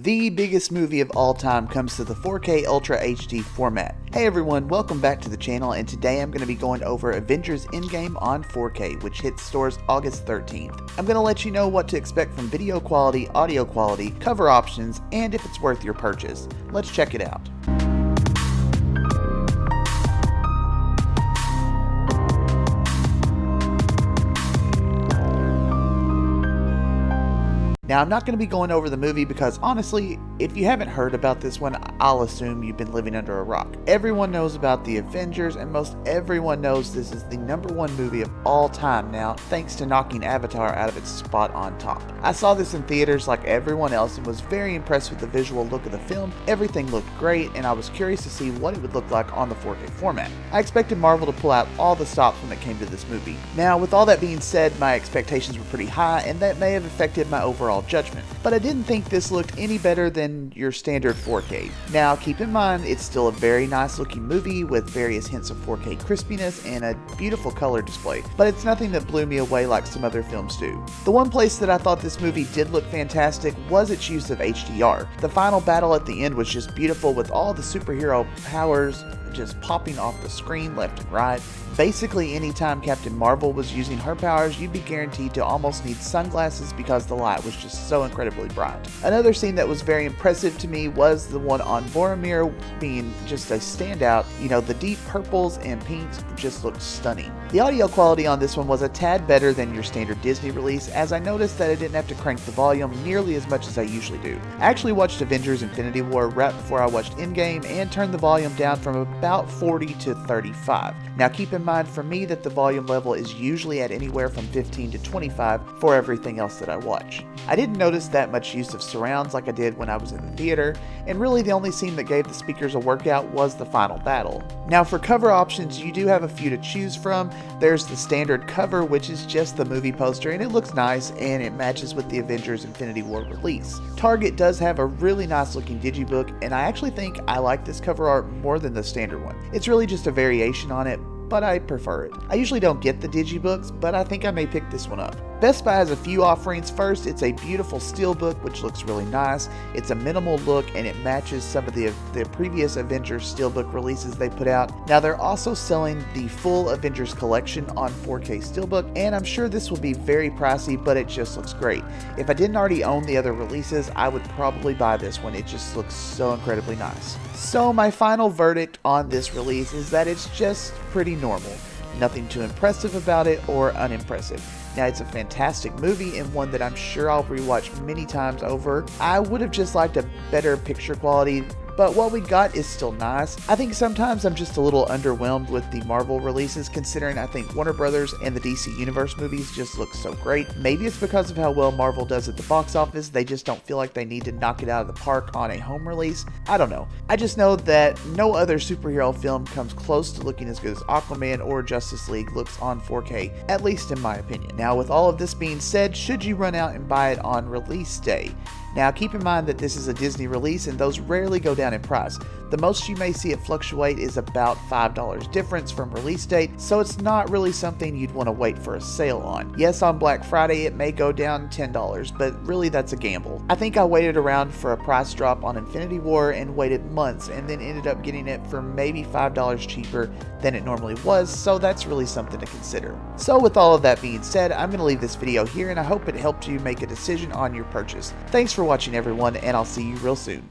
The biggest movie of all time comes to the 4K Ultra HD format. Hey everyone, welcome back to the channel, and today I'm going to be going over Avengers Endgame on 4K, which hits stores August 13th. I'm going to let you know what to expect from video quality, audio quality, cover options, and if it's worth your purchase. Let's check it out. Now, I'm not going to be going over the movie because, honestly, if you haven't heard about this one, I'll assume you've been living under a rock. Everyone knows about the Avengers, and most everyone knows this is the #1 movie of all time now, thanks to knocking Avatar out of its spot on top. I saw this in theaters like everyone else and was very impressed with the visual look of the film. Everything looked great, and I was curious to see what it would look like on the 4K format. I expected Marvel to pull out all the stops when it came to this movie. Now, with all that being said, my expectations were pretty high, and that may have affected my overall judgment, but I didn't think this looked any better than your standard 4K. Now keep in mind, it's still a very nice looking movie with various hints of 4K crispiness and a beautiful color display, but it's nothing that blew me away like some other films do. The one place that I thought this movie did look fantastic was its use of HDR. The final battle at the end was just beautiful, with all the superhero powers just popping off the screen left and right. Basically, anytime Captain Marvel was using her powers, you'd be guaranteed to almost need sunglasses because the light was just so incredibly bright. Another scene that was very impressive to me was the one on Boromir being just a standout. You know, the deep purples and pinks just looked stunning. The audio quality on this one was a tad better than your standard Disney release, as I noticed that I didn't have to crank the volume nearly as much as I usually do. I actually watched Avengers Infinity War right before I watched Endgame and turned the volume down from about 40 to 35. Now keep in mind for me that the volume level is usually at anywhere from 15 to 25 for everything else that I watch. I didn't notice that much use of surrounds like I did when I was in the theater, and really the only scene that gave the speakers a workout was the final battle. Now for cover options, you do have a few to choose from. There's the standard cover, which is just the movie poster, and it looks nice and it matches with the Avengers Infinity War release. Target does have a really nice looking digibook, and I actually think I like this cover art more than the standard one. It's really just a variation on it, but I prefer it. I usually don't get the digibooks, but I think I may pick this one up. Best Buy has a few offerings. First, it's a beautiful steelbook, which looks really nice. It's a minimal look, and it matches some of the previous Avengers steelbook releases they put out. Now, they're also selling the full Avengers collection on 4K steelbook, and I'm sure this will be very pricey, but it just looks great. If I didn't already own the other releases, I would probably buy this one. It just looks so incredibly nice. So my final verdict on this release is that it's just pretty normal. Nothing too impressive about it or unimpressive. Now, it's a fantastic movie and one that I'm sure I'll rewatch many times over. I would have just liked a better picture quality, but what we got is still nice. I think sometimes I'm just a little underwhelmed with the Marvel releases, considering I think Warner Brothers and the DC Universe movies just look so great. Maybe it's because of how well Marvel does at the box office. They just don't feel like they need to knock it out of the park on a home release. I don't know. I just know that no other superhero film comes close to looking as good as Aquaman or Justice League looks on 4K, at least in my opinion. Now, with all of this being said, should you run out and buy it on release day? Now keep in mind that this is a Disney release and those rarely go down in price. The most you may see it fluctuate is about $5 difference from release date, so it's not really something you'd want to wait for a sale on. Yes, on Black Friday it may go down $10, but really that's a gamble. I think I waited around for a price drop on Infinity War and waited months, and then ended up getting it for maybe $5 cheaper than it normally was, so that's really something to consider. So with all of that being said, I'm going to leave this video here, and I hope it helped you make a decision on your purchase. Thanks for watching everyone, and I'll see you real soon.